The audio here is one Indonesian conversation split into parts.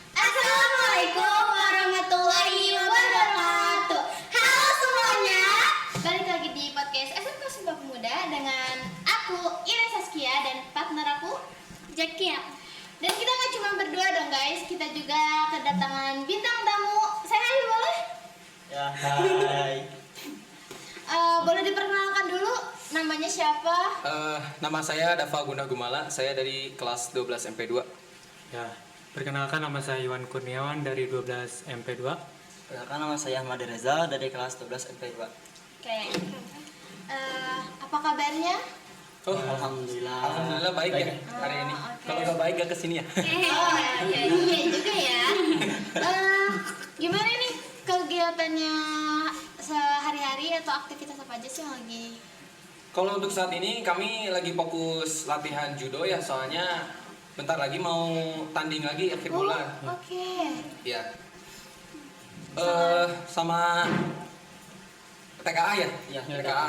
Assalamualaikum warahmatullahi wabarakatuh. Halo semuanya, balik lagi di podcast SMK Sumpah Pemuda dengan aku Ira Saskia dan partner aku Jakia. Dan kita nggak cuma berdua dong guys, kita juga kedatangan bintang tamu. Saya hai boleh? Ya, hai. Boleh diperkenalkan dulu namanya siapa? Nama saya Dava Gunda Gumala, saya dari kelas 12 MP2. Ya, perkenalkan nama saya Iwan Kurniawan dari 12 MP2. Perkenalkan nama saya Ahmad Reza dari kelas 12 MP2. Oke. Apa kabarnya? Oh, Alhamdulillah. alhamdulillah baik ya hari ini. oke. Kalau nggak baik gak kesini ya. Oh iya juga ya. Gimana nih kegiatannya sehari-hari atau aktivitas apa aja sih yang lagi? Kalau untuk saat ini kami lagi fokus latihan judo ya, soalnya bentar lagi mau tanding lagi akhir bulan. Oke. Ya. Sama TKA ya? Iya, TKA.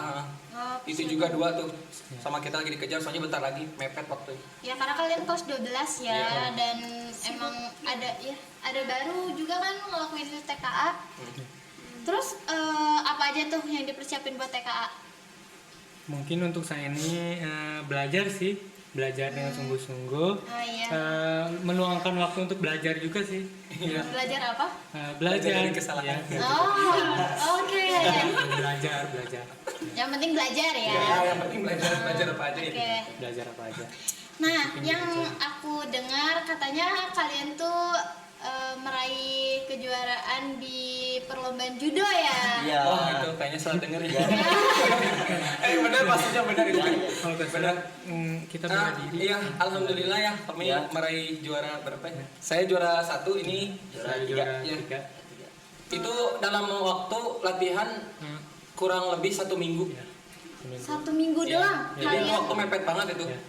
Oh, Itu juga dua tuh. Sama kita lagi dikejar, soalnya bentar lagi mepet waktunya. ya karena kalian kelas 12 ya, Iya. dan emang ada baru juga kan ngelakuin itu TKA. Terus apa aja tuh yang dipersiapin buat TKA? Mungkin untuk saya ini belajar sih, belajar dengan sungguh-sungguh. Oh iya. Meluangkan waktu untuk belajar juga sih. Ya, Belajar apa? belajar Belajar dari kesalahan. Ya, Oh, oke. belajar. Yang penting belajar ya. Ya, yang penting belajar apa aja itu. Oke. Belajar apa aja. Nah, yang aku dengar katanya kalian tuh meraih kejuaraan di perlombaan judo ya. Iya. Oh, itu kayaknya salah denger ya. Ya. Benar, pastinya benar itu. Kalau nggak Benar. salah, kita Nah, bela diri. iya, alhamdulillah ya kami Ya. meraih juara berapa ya? Saya juara 1 ini. Saya Juara juara ya. 3. Itu dalam waktu latihan kurang lebih 1 minggu. Ya. 1 minggu Ya. doang Jadi kalian. waktu mepet banget itu. Ya.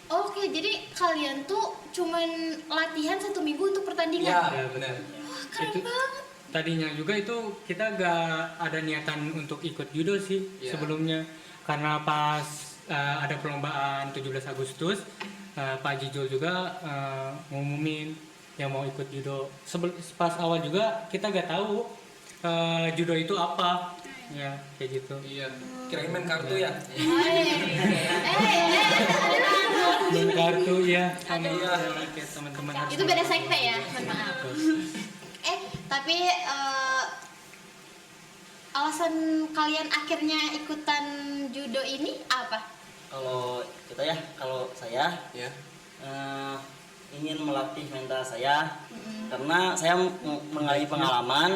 Oke, jadi kalian tuh cuman latihan 1 minggu untuk pertandingan. Ya, Ya, benar. Wah, keren Itu- banget. Tadinya juga itu kita gak ada niatan untuk ikut judo sih Ya. sebelumnya, karena pas ada perlombaan 17 Agustus Pak Jijul juga ngumumin yang mau ikut judo. Pas awal juga kita gak tahu judo itu apa ya, kayak gitu. Iya. Kirain main kartu ya. Main kartu ya sama Iya. kayak teman-teman. Itu beda sekte ya, mohon maaf. Tapi alasan kalian akhirnya ikutan judo ini apa? Kalau kita ya, kalau saya Ya. ingin melatih mental saya karena saya mengalami pengalaman.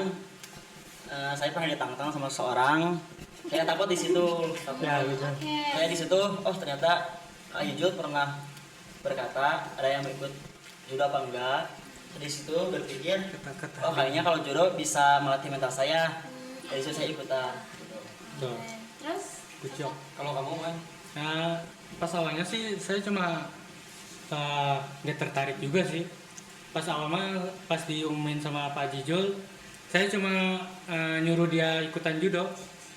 Saya pernah ditantang sama seorang. Saya takut di situ. Ya, gitu. Oke. Saya di situ, oh ternyata Kak Yujul pernah berkata ada yang ikut judo apa enggak. Di situ berpikir, Kata-kata. oh kayaknya kalau judo bisa melatih mental saya. Dari situ saya ikutan. Tuh, Terus? kucok. Kalau kamu kan Nah, pas awalnya sih saya cuma nggak tertarik juga sih. Pas awalnya pas diumumin sama Pak Jijul, saya cuma nyuruh dia ikutan judo,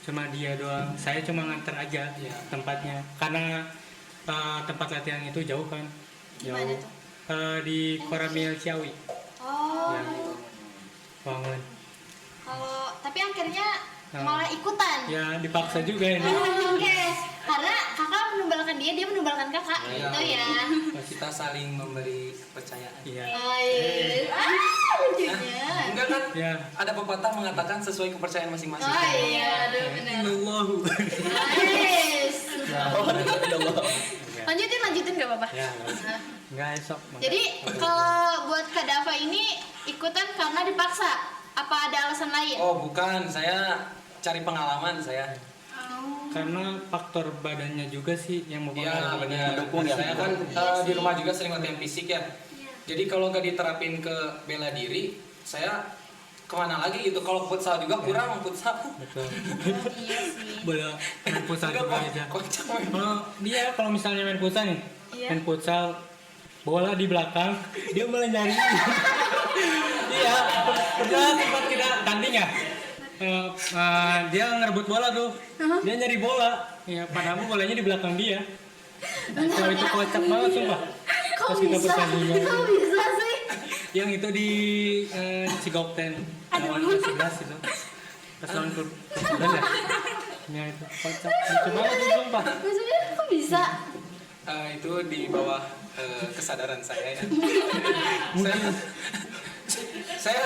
cuma dia doang. Saya cuma nganter aja Iya. tempatnya, karena tempat latihan itu jauh kan, Gimana jauh. tuh? Di Koramil Ciawi, Oh. Ya. bangun. Kalau tapi akhirnya malah ikutan. Ya dipaksa juga ini. Oke. Karena kakak menumbalkan dia menumbalkan kakak. Iya. Gitu ya. kita saling memberi kepercayaan. Iya. Oh iya. Lucunya. Enggak kan? Ya. Ada pepatah mengatakan sesuai kepercayaan masing-masing. Oh iya, aduh benar. Allahu. Nice. Oh, Allah. Lanjutin gak apa-apa. Ya, nggak esok. Jadi kalau buat Kak Dava ini ikutan karena dipaksa. Apa ada alasan lain? Oh, bukan. Saya cari pengalaman saya. Karena faktor badannya juga sih yang Iya, mempengaruhi. benar. Mendukung ya. Saya kan di rumah juga sering latihan fisik ya. Iya. Jadi kalau nggak diterapin ke bela diri, saya kemana lagi gitu. Kalau futsal juga kurang futsal. Betul. Oh, iya sih. Boleh main futsal Enggak, juga Pak. aja. Kocak main. Kalau misalnya main futsal nih, Iya. main futsal bola di belakang, dia malah nyari. Iya, udah tempat kita tanding ya. Dia ngerebut bola tuh, dia nyari bola. Ya, padahal bolanya di belakang dia. Itu kocak banget sumpah. Kok Pas kita bisa? pertandingan. Kok bisa sih? Yang itu di Cigokten lawan Persidas itu. Pas lawan Persidas ya. Ya itu kocak. Lucu banget itu sumpah. Maksudnya kok bisa? Itu di bawah kesadaran saya ya. saya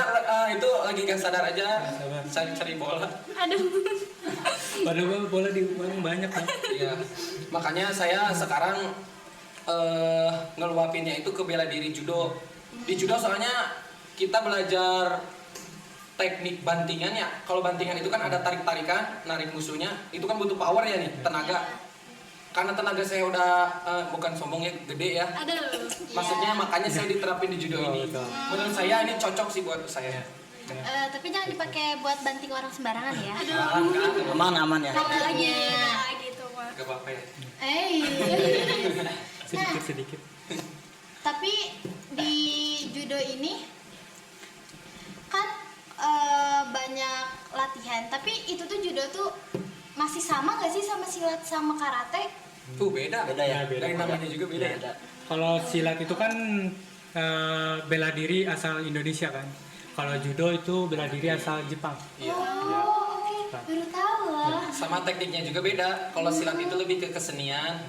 itu lagi gak sadar aja. Saya cari bola. Aduh. Padahal bola di uang banyak kan. Iya. Makanya saya sekarang ngeluapinnya itu ke bela diri judo. Di judo soalnya kita belajar teknik bantingan ya. Kalau bantingan itu kan ada tarik-tarikan, narik musuhnya. Itu kan butuh power ya nih, tenaga. Karena tenaga saya udah bukan sombong ya, gede ya. Aduh. Maksudnya makanya saya diterapin di judo ini. betul. Menurut saya ini cocok sih buat saya. Tapi jangan dipakai buat banting orang sembarangan ya. Aman ya. Tangannya gitu mah. Gak apa-apa ya. Sedikit-sedikit. Tapi di judo ini kan banyak latihan. Tapi itu tuh judo tuh masih sama nggak sih sama silat sama karate? Tuh beda. Beda ya. Dari namanya juga beda. Beda. Kalau silat itu kan bela diri asal Indonesia kan. Kalau judo itu bela diri asal Jepang. Iya. Oh, oke. Baru tahu loh. Sama tekniknya juga beda. Kalau silat itu lebih ke kesenian.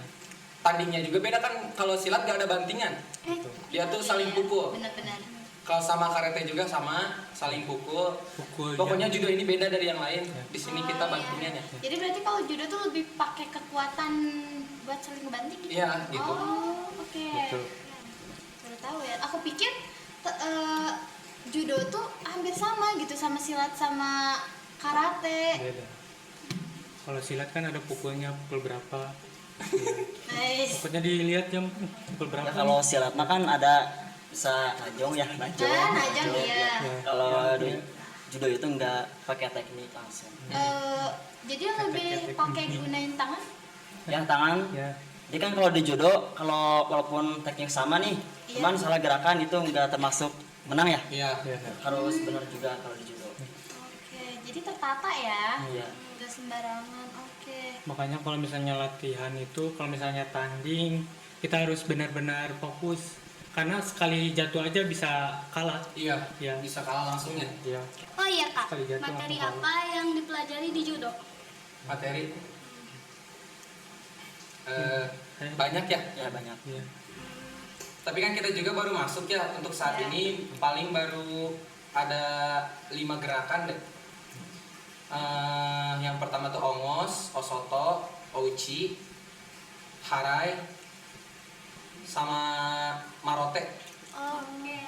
Tandingnya juga beda kan. Kalau silat gak ada bantingan. Dia tuh saling pukul. Benar-benar. Kalau sama karate juga sama, saling pukul. Pukul. Pokoknya judo ini beda dari yang lain. Di sini kita bantingan ya. Jadi berarti kalau judo tuh lebih pakai kekuatan buat saling ngebanting gitu? Iya, gitu. Oh, oke. Betul. Baru tahu ya. Aku pikir judo tuh hampir sama gitu sama silat sama karate. Beda. Kalau silat kan ada pukulnya, pukul berapa. Nice. Pokoknya dilihat jam pukul berapa. Ya, kalau silat mah kan ada bisa najong ya, najong. Najong iya. Ya. Kalau judo itu enggak pakai teknik langsung. Jadi lebih pakai gunain tangan? Ya tangan. Ya. Jadi kan kalau di judo, kalau walaupun teknik sama nih, Iya. cuman salah gerakan itu enggak termasuk menang ya. Iya. Ya. Harus benar juga kalau di judo. Oke, jadi tertata ya? Iya. Nggak sembarangan, oke. Makanya kalau misalnya latihan itu, kalau misalnya tanding, kita harus benar-benar fokus. Karena sekali jatuh aja bisa kalah. Iya. Ya. Bisa kalah langsung ya. Ya. Oh iya kak, Sekali jatuh materi langsung apa yang dipelajari di judo? Materi. Banyak ya. Ya banyak. Ya. Tapi kan kita juga baru masuk ya. Untuk saat Ya. ini paling baru ada 5 gerakan deh. Yang pertama tuh ongos, osoto, ouchi, harai, sama marote. Oke.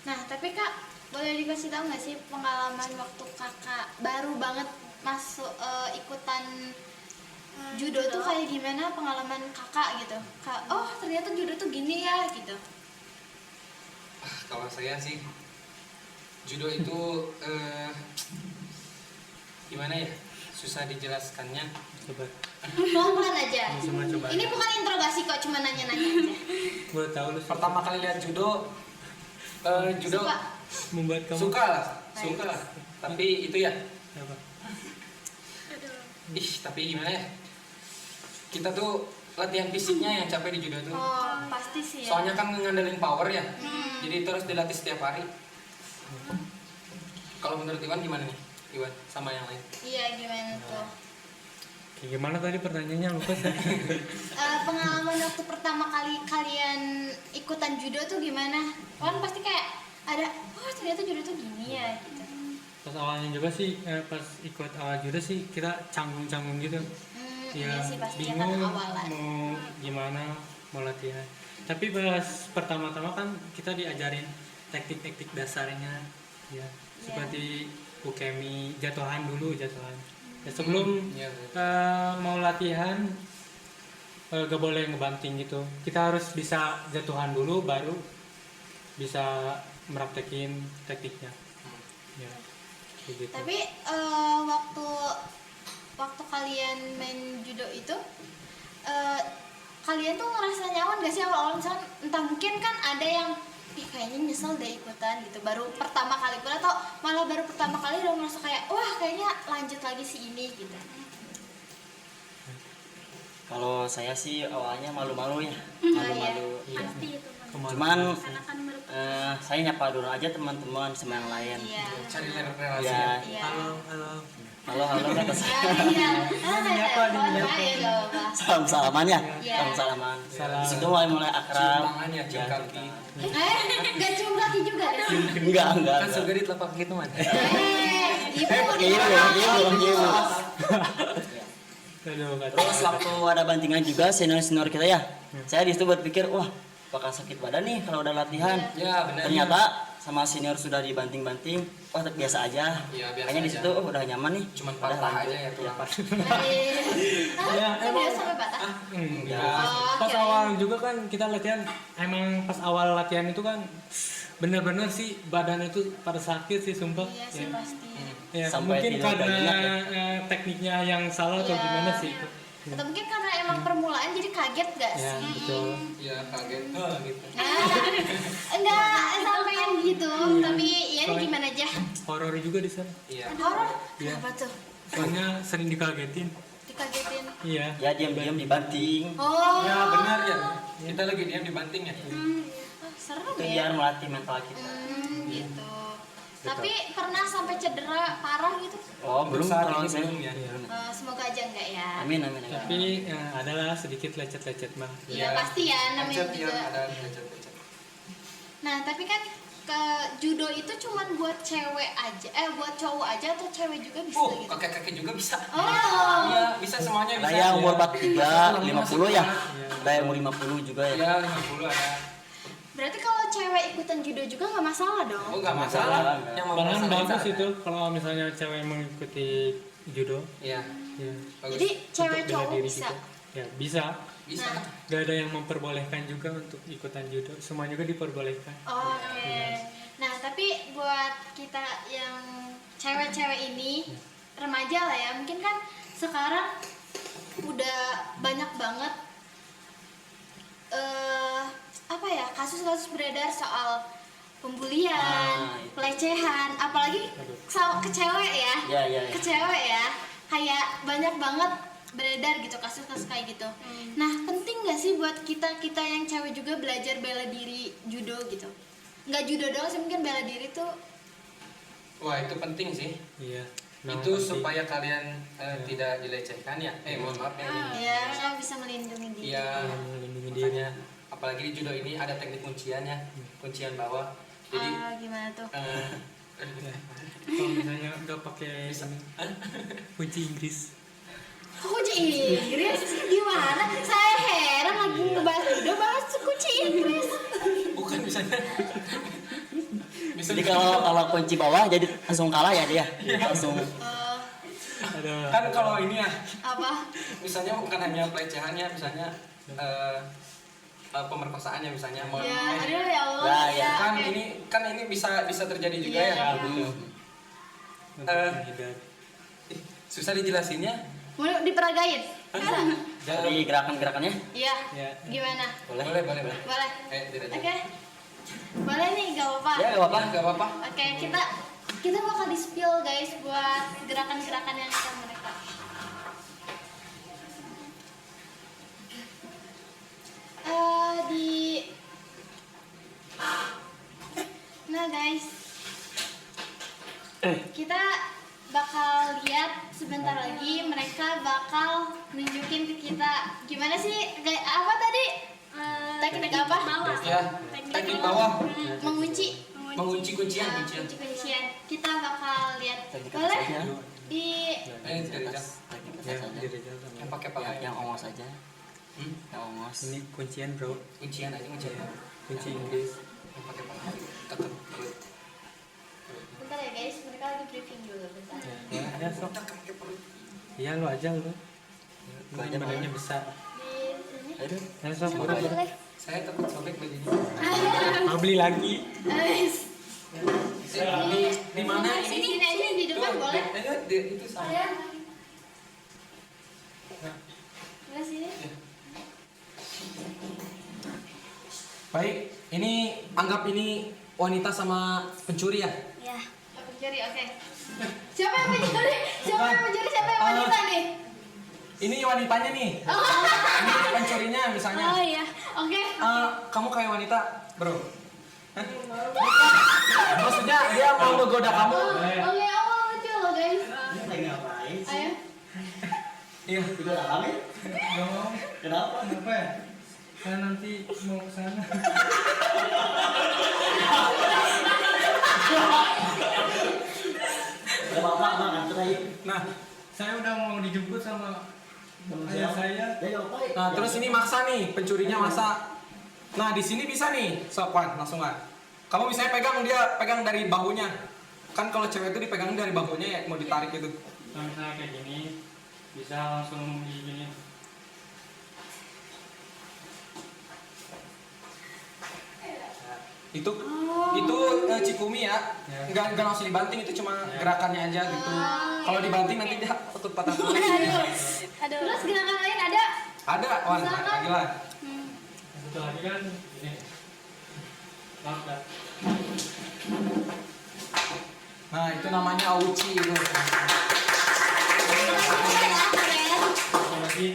Nah, tapi kak, boleh dikasih tahu nggak sih pengalaman waktu kakak baru banget masuk ikutan judo tuh kayak gimana pengalaman kakak gitu? Oh ternyata judo tuh gini ya gitu. Kalau saya sih judo itu gimana ya, susah dijelaskannya. Coba. Pelan-pelan aja. Ini semua coba. Ini bukan interogasi kok, cuma nanya-nanya aja. Gue tahu lu Pertama kali lihat judo judo Suka. membuat kamu suka lah. Tapi itu ya, apa? tapi gimana ya, kita tuh latihan fisiknya yang capek di judo tuh. Oh pasti sih ya. Soalnya kan ngandelin power ya, jadi terus dilatih setiap hari. Kalau menurut Iwan gimana nih, Iwan sama yang lain? Iya gimana tuh? Kayak gimana tadi pertanyaannya lupa saya. Pengalaman waktu pertama kali kalian ikutan judo tuh gimana? Kan pasti kayak ada, oh ternyata judo tuh gini ya gitu. Pas awalnya juga sih, pas ikut awal judo sih kita canggung-canggung gitu. Iya sih pasti ya bingung kan awalan. mau gimana mau latihan. Tapi pas pertama-tama kan kita diajarin teknik-teknik dasarnya, ya seperti ukemi, jatuhan dulu jatuhan. Ya, sebelum Iya. mau latihan gak boleh ngebanting gitu. Kita harus bisa jatuhan dulu baru bisa meraktekin tekniknya. Ya, kayak gitu. Tapi waktu kalian main judo itu kalian tuh ngerasa nyaman gak sih awal-awal, misalkan entah mungkin kan ada yang kayaknya nyesel deh ikutan gitu baru pertama kali ikutan, atau malah baru pertama kali udah merasa kayak wah kayaknya lanjut lagi sih ini gitu. Kalau saya sih awalnya malu-malu ya, Iya, malu-malu. Iya. pasti itu Bang. Cuman Karena kan saya nyapa dulu aja teman-teman sama yang lain. iya. Cari relasi. Ya, Iya. halo kata saya. Iya. Nyapa, Iya, nyapa. ya enggak apa-apa. Salam-salaman ya, Iya. salam-salaman. Salam. Di situ mulai akrab. Cium tangan ya, cium kaki. Enggak cium kaki juga ya? Enggak. Kan surga di telapak kaki teman. Ibu Gitu. Aduh, kata. Terus waktu ada bantingan juga senior kita ya, saya di situ berpikir wah bakal sakit badan nih kalau udah latihan. Ya benar. Ternyata sama senior sudah dibanting-banting, wah biasa aja. Iya, biasa Kayaknya di aja. situ udah nyaman nih. Cuman Udah patah lanjut. aja ya tulang. Ya, Emang sampai patah? Enggak. Oh, Pas kirain. awal juga kan kita latihan, emang pas awal latihan itu kan bener-bener sih badan itu pada sakit sih sumpah. Iya sih Ya. pasti. Ya, Sampai mungkin tidak karena banyak ya. tekniknya yang salah atau Iya. gimana sih itu. Atau mungkin karena emang permulaan jadi kaget gak Ya, sih? betul. Iya kaget. Gitu. Enggak sampai yang gitu, tapi ya ini gimana aja. Horor juga di sana. Iya. Horor? Iya. Kenapa tuh? Soalnya sering dikagetin. Dikagetin. Iya. Ya diam-diam dibanting. Oh. Ya benar ya. Kita lagi diam dibanting ya. Oh, serem Itu ya. biar melatih mental kita. Gitu. Tapi pernah sampai cedera parah gitu? Oh belum Saat kalau ini saya. belum ya. Belum. Semoga aja enggak ya. Amin amin. amin. Tapi adalah sedikit lecet-lecet bang. Iya pasti ya namanya Lecet ya, juga. ada lecet-lecet. Nah tapi kan ke judo itu cuman buat cewek aja, buat cowok aja atau cewek juga bisa gitu? Kakek-kakek juga bisa. Oh. Iya, bisa semuanya Ada bisa. yang umur Iya. 43, 50 ya. Iya. Ada yang umur 50 juga ya. Iya, 50 ada. Berarti kalau cewek ikutan judo juga nggak masalah dong? Oh, enggak masalah. Enggak. Yang Malahan masalah bagus ada. itu kalau misalnya cewek mengikuti judo. Iya, Ya. bagus. Jadi cewek Untuk bela cowok diri bisa. juga. Ya bisa. Bisa. Nah. Gak ada yang memperbolehkan juga untuk ikutan judo. Semua juga diperbolehkan. Oke. Nah tapi buat kita yang cewek-cewek ini remaja lah ya, mungkin kan sekarang udah banyak banget apa ya kasus-kasus beredar soal pembulian, Ah, itu. pelecehan, apalagi ke cewek ya, Iya, iya, iya. ke cewek ya, kayak banyak banget beredar gitu kasus-kasus kayak gitu. Nah penting nggak sih buat kita yang cewek juga belajar bela diri judo gitu? Nggak judo doang sih, mungkin bela diri tuh. Wah, itu penting sih. Iya. Itu supaya kalian tidak dilecehkan ya. Mohon maaf ya. Ya, saya bisa melindungi diri. Iya, melindungi diri. makanya apalagi di judo ini ada teknik kuncian ya. Kuncian bawah. Jadi Gimana tuh? Ya. Kalau misalnya nggak pakai ini, kunci Inggris. Kunci Inggris gimana? Saya heran lagi ngebahas judo bahas kunci Inggris. bukan misalnya Jadi kalau kunci bawah jadi langsung kalah ya dia. Langsung. Ada. kan kalau ini ya, Apa? misalnya bukan hanya pelecehannya, misalnya pemerkosaannya misalnya. Ya, aduh ya Allah. Ya, ya. Kan oke. ini bisa terjadi juga Iya, ya. iya. Untuk menghindar. Susah dijelasinnya. Mau diperagain? Dari gerakan-gerakannya Iya. Ya. Gimana? boleh. Boleh. Boleh. Tidak aja. Oke. Boleh nih, gak apa-apa. Ya nggak apa-apa. Gak apa-apa. Oke, kita bakal di spill guys buat gerakan-gerakan yang akan mereka. Nah guys, kita bakal lihat sebentar lagi mereka bakal nunjukin ke kita gimana sih apa tadi teknik apa? Ya, teknik bawah. Mengunci. Mengunci kuncian. Kunci-kuncian. Kita bakal lihat. Teknik Boleh? atas aja. Di Ini tidak aja. Teknik Ya, atas aja. diri aja sama. Yang pakai pakai. Yang ongos aja. Hmm? Yang ongos. Ini kuncian bro. Kuncian aja kuncian. Kunci Inggris. Yang pakai pakai. Tekan. bentar ya guys, mereka lagi briefing dulu bentar. Ya sok. Tekan pakai perut. Iya lu aja lu. Gua aja Badannya mau. besar. Di sini. Ayo. Ya sok. Boleh, boleh. Saya takut sobek bajunya. Mau beli lagi. Guys. Di mana Di ini? sini aja di depan boleh. Ayo, itu sama. Ya. Boleh sini. Baik, ini anggap ini wanita sama pencuri ya. Ya, pencuri, oke. Siapa yang pencuri? Siapa yang pencuri? Siapa yang wanita nih? Ini wanitanya nih. Oh, kamu kayak wanita, bro. Hah? Maksudnya dia mau menggoda kamu? Oke, awal lucu loh guys. Ini lagi ngapain sih? Ayo. Iya. Udah lama ya? Nggak mau. Kenapa? Kenapa ya? Saya nanti mau ke sana. Gak apa-apa, Bang, antar aja. Nah, saya udah mau dijemput sama Temen ayah siapa? saya. Ya, gak apa-apa. Nah, terus ini maksa nih, pencurinya maksa. Nah, di sini bisa nih, sok Wan, langsung Wan. Kamu misalnya pegang, dia pegang dari bahunya. Kan kalau cewek itu dipegang dari bahunya ya, mau ditarik gitu. Kalau misalnya kayak gini, bisa langsung di gini. Itu cikumi ya. Ya. Enggak langsung dibanting, itu cuma Ya. gerakannya aja gitu. Kalau dibanting nanti dia takut patah tulang. Aduh. Terus gerakan lain ada? Ada, Wan, Misalkan? lagi lah. Satu lagi kan gini. Langkah. Nah, itu namanya auci itu. Satu lagi.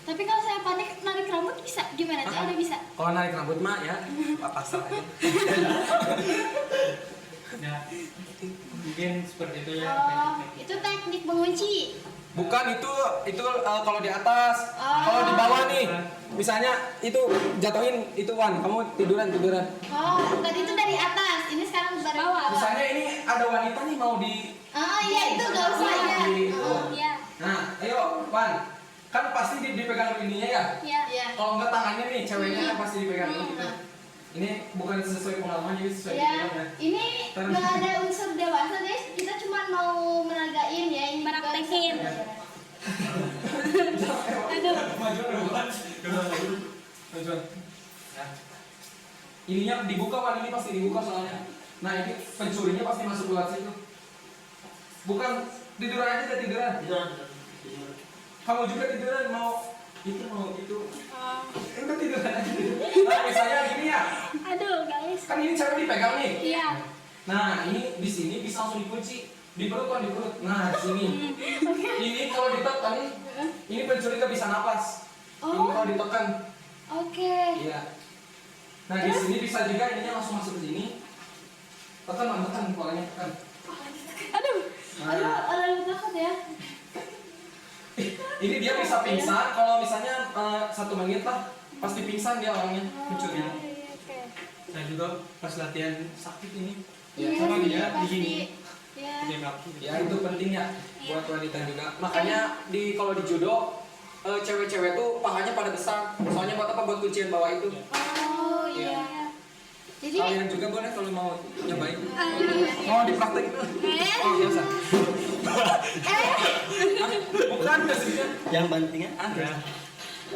Tapi kalau saya panik narik rambut bisa? Gimana sih? Udah bisa? Kalau narik rambut mah ya, pasang aja. Ya, mungkin seperti itu ya. Oh, teknik-teknik. itu teknik mengunci. Bukan itu kalau di atas, kalau di bawah nih. Misalnya itu jatuhin itu Wan, kamu tiduran. Oh, tadi itu dari atas. Ini sekarang dari bawah. Misalnya ini ada wanita nih mau di. Oh iya, itu gak usah ya. Oh, iya. Nah, ayo Wan, kan pasti dipegang ininya ya. Iya. Kalau enggak tangannya nih, ceweknya kan pasti dipegang ini gitu. Ini bukan sesuai pengalaman jadi sesuai Ya, pengalaman. ini nggak ada unsur dewasa guys. Kita cuma mau menagain ya. Ini Praktekin. Aduh. Majuan. Nah, ininya dibuka Wan, ini pasti dibuka soalnya. Nah, ini pencurinya pasti masuk lewat situ. Bukan tiduran aja deh, tiduran. Tiduran. Kamu juga tiduran mau itu. Enggak tiduran aja. Nah, misalnya gini ya. Aduh guys. Kan ini cewek dipegang nih. Iya. Nah, ini di sini bisa langsung dikunci. Di perut kan, di perut. Nah, di sini. Ini kalau ditekan, ini pencuri nggak bisa napas. Ini kalau ditekan. Oke. Iya. Nah, di sini bisa juga ininya langsung masuk ke sini. Tekan, kepalanya tekan. Aduh. Aduh, Nah, orang takut ya. ini dia bisa pingsan kalau misalnya 1 menit lah. Pasti pingsan dia orangnya, pencurinya. Oke. Saya juga pas latihan sakit ini. Iya, sama sih, dia pasti. begini. Ya. Pakai kaki. Ya itu penting ya buat wanita juga. Makanya kalau di judo cewek-cewek tuh pahanya pada besar. Soalnya buat apa? Buat kuncian bawah itu. Oh iya. Jadi Kalian juga boleh kalau mau nyobain. Mau dipraktekin? Oh biasa. Bukan maksudnya. Yang pentingnya Ya.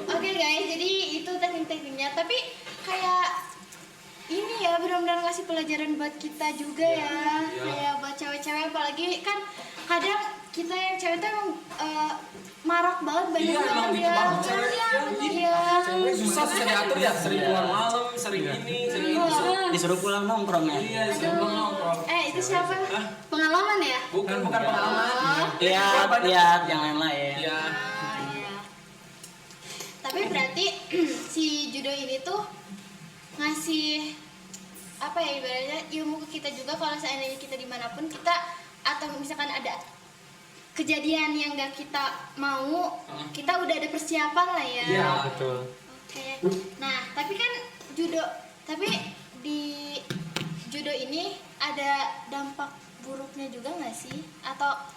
oke guys, jadi itu teknik-tekniknya. Tapi kayak ini ya benar-benar ngasih pelajaran buat kita juga ya. Iya. Kayak buat cewek-cewek, apalagi kan kadang kita yang cewek tuh emang marak banget banyak Iya emang banget gitu ya. banget cewek. Iya. Cewek susah diatur ya. Sering keluar malam, sering ini, sering itu. disuruh pulang nongkrong ya. Iya, sering nongkrong. Itu siapa? Pengalaman ya? Bukan pengalaman. Lihat yang lain-lain. Iya. Ah, iya. Tapi berarti si judo ini tuh ngasih apa ya ibaratnya ilmu ke kita juga kalau seandainya kita dimanapun kita atau misalkan ada kejadian yang gak kita mau, kita udah ada persiapan lah ya. Iya. Betul. Oke. Nah, tapi kan tapi di judo ini ada dampak buruknya juga nggak sih? Atau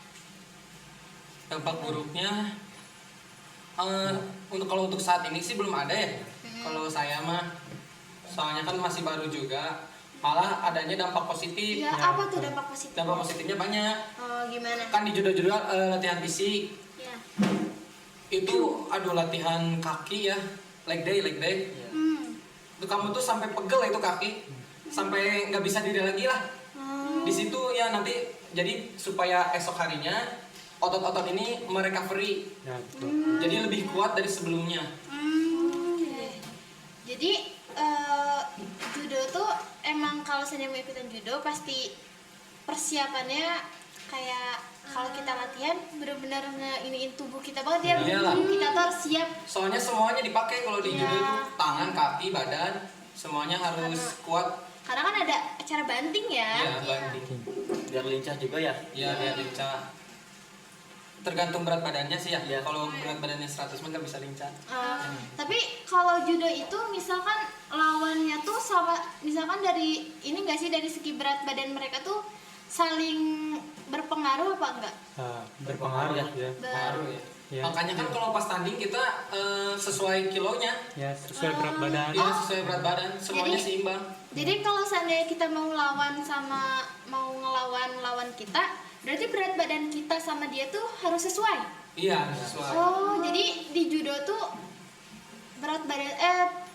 Dampak buruknya untuk saat ini sih belum ada ya. Kalau saya mah soalnya kan masih baru juga. Malah adanya dampak positif. ya apa tuh dampak positif? Dampak positifnya banyak. Oh, gimana? Kan di judo-judo latihan fisik Ya. itu latihan kaki ya, leg day. Itu kamu tuh sampai pegel itu kaki, sampai nggak bisa diri lagi lah. Di situ ya nanti jadi supaya esok harinya otot-otot ini merecovery, Ya, betul. jadi lebih kuat dari sebelumnya. Oke. Jadi judo tuh emang kalau saya mau ikutan judo pasti persiapannya kayak kalau kita latihan benar-benar iniin tubuh kita banget ya. Iyalah. Kita tuh harus siap. Soalnya semuanya dipakai kalau di Iya. judo itu tangan, kaki, badan, semuanya harus kuat. Karena kan ada acara banting ya. Iya, banting. Biar lincah juga ya. Iya, biar lincah. Tergantung berat badannya sih ya. Iya. Kalau berat badannya 100 mah nggak bisa lincah. Tapi kalau judo itu misalkan lawannya tuh sama, misalkan dari ini nggak sih, dari segi berat badan mereka tuh saling berpengaruh apa enggak? Berpengaruh ya. Pengaruh ya. Ya. Makanya kan kalau pas tanding kita sesuai kilonya. Ya, sesuai berat badan. Iya, sesuai berat badan, semuanya Jadi- seimbang. Jadi kalau seandainya kita mau ngelawan lawan kita, berarti berat badan kita sama dia tuh harus sesuai. Iya, sesuai. Oh, jadi di judo tuh berat badan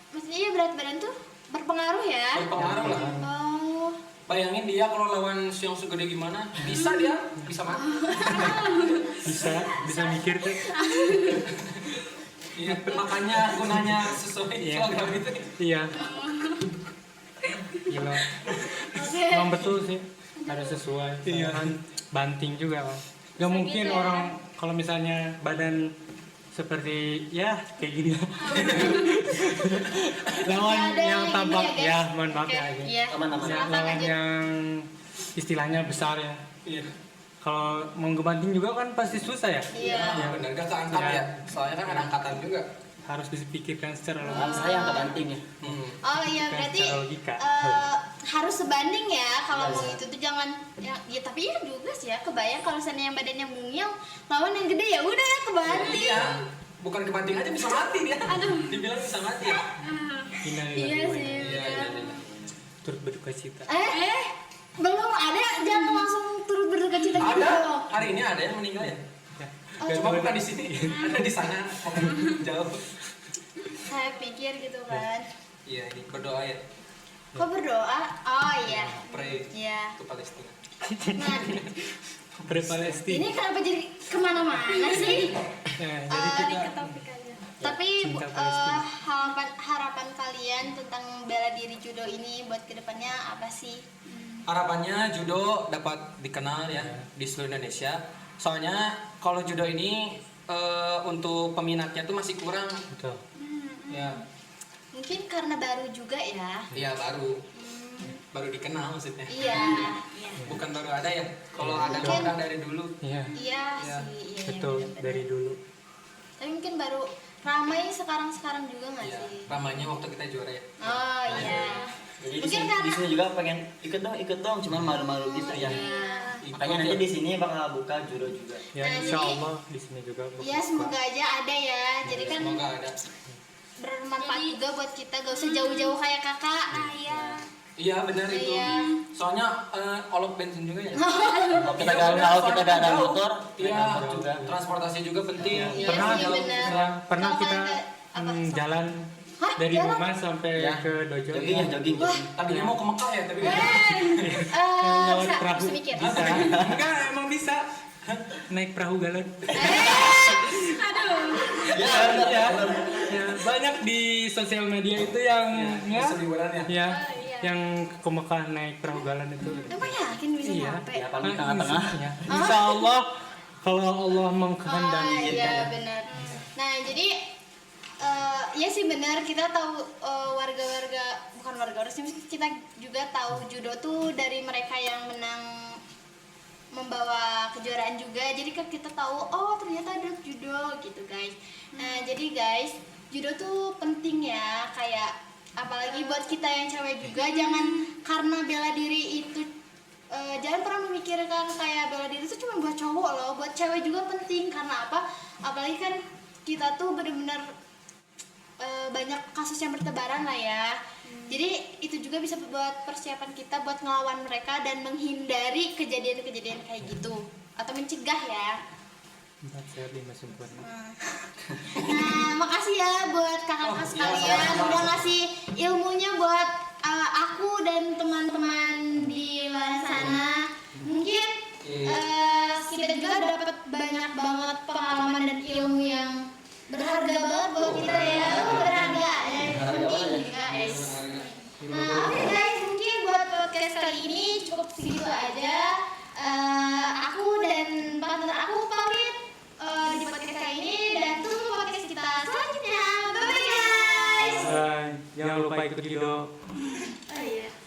maksudnya iya berat badan tuh berpengaruh ya? Berpengaruh lah. Oh, Bayangin dia kalau lawan yang segede gimana, bisa mati. Bisa mikir tuh. Iya, makanya gunanya sesuai Iya. kilogram itu. Iya. Gila. oke. Emang betul sih, harus sesuai. Kan banting juga kan. Gak mungkin gitu ya. orang kalau misalnya badan seperti ya kayak gini. Lawan Ya, ada yang ini tampak ya, guys. ya, mohon maaf Oke, ya. ini. iya. Aman-aman. Ya, Silakan lawan lanjut. yang istilahnya besar ya. Iya. Kalau mau ngebanting juga kan pasti susah ya. Iya. Ya benar, gak keangkat Iya. ya. Soalnya kan ada angkatan juga. Harus dipikirkan secara Kan logis. saya angkat banting ya. Oh iya, Bukan berarti secara logika. harus sebanding ya kalau Iya, mau iya. itu tuh jangan ya tapi ya juga sih ya, kebayang kalau seandainya yang badannya mungil lawan yang gede ya udah kebanting. Iya. Bukan kebanting aja bisa mati dia. Dibilang bisa mati ya. Iya sih. Iya, iya, iya. Turut berduka cita. Belum ada, jangan langsung turut berduka cita gitu Ada. loh. Hari ini ada yang meninggal ya. Ya. Oh, Cuma bukan di sini, ada di sana. Jauh. Saya pikir gitu kan. Iya, ini berdoa ya. Kok berdoa? Oh iya. Pray Iya. to Palestina. Nah, Pre-Palestina. ini kenapa jadi kemana-mana sih? Jadi kita Ke topik aja. Tapi Cinta Palestina. harapan kalian tentang bela diri judo ini buat kedepannya apa sih? Harapannya judo dapat dikenal ya di seluruh Indonesia. Soalnya kalau judo ini untuk peminatnya tuh masih kurang. betul. Ya, Mungkin karena baru juga ya. iya baru dikenal maksudnya. Iya. Bukan baru ada ya. Kalau ada kan udah dari dulu. Iya, Iya Iya. sih. Iya, betul benar-benar. dari dulu. Tapi mungkin baru ramai sekarang juga nggak Iya, sih? ramainya waktu kita juara ya. Oh iya. Jadi di Mungkin sini, karena- di sini juga pengen ikut dong, cuma malu-malu gitu ya. Iya. Makanya nanti di sini bakal buka judo juga. Ya Nah, insya jadi- Allah di sini juga. Ya semoga aja ada ya. Jadi kan Semoga ada. bermanfaat juga buat kita. Gak usah jauh-jauh kayak kakak. Iya. Iya benar itu. Iya. Soalnya olok bensin juga ya. Kalau kita gak ada motor, naik Iya, angkot juga. transportasi juga penting. Iya Pernah sih, benar. pernah Kalau kita kalian- apa? jalan Hah, dari jalan? rumah sampai Ya. ke dojo. Jogging ya, jogging. Tadinya mau ke Mekah ya, tapi Lewat bisa, perahu. bisa mikir. Bisa. Enggak, emang bisa. Naik perahu galon. Ya, Ya, ya, banyak di sosial media itu yang ya, liburan ya. ya, yang ke Mekah naik perahu galon itu. Emang yakin bisa Iya. nyampe? Ya, paling tengah-tengah. Ya. Insya Allah kalau Allah Oh mengkehendaki. iya benar. Nah jadi ya sih benar, kita tahu warga-warga, bukan warga sih, kita juga tahu judo tuh dari mereka yang menang membawa kejuaraan juga. Jadi kan kita tahu oh ternyata ada judo gitu guys. Nah jadi guys, judo tuh penting ya, kayak apalagi buat kita yang cewek juga, jangan karena bela diri itu jangan pernah memikirkan kayak bela diri itu cuma buat cowok loh, buat cewek juga penting. Karena apa? Apalagi kan kita tuh bener-bener banyak kasus yang bertebaran lah ya. Jadi itu juga bisa buat persiapan kita buat ngelawan mereka dan menghindari kejadian-kejadian kayak gitu atau mencegah ya. 4 sehat 5 sempurna. Nah, makasih ya buat kakak-kakak sekalian udah ngasih ilmunya buat aku dan teman-teman di luar sana. Mungkin kita juga dapat banyak banget pengalaman dan ilmu yang berharga banget buat kita ya. Berharga ya. Penting guys. Nah, oke guys, mungkin buat podcast kali ini cukup segitu aja. Aku dan Pak jangan lupa ikut judo. Oh iya.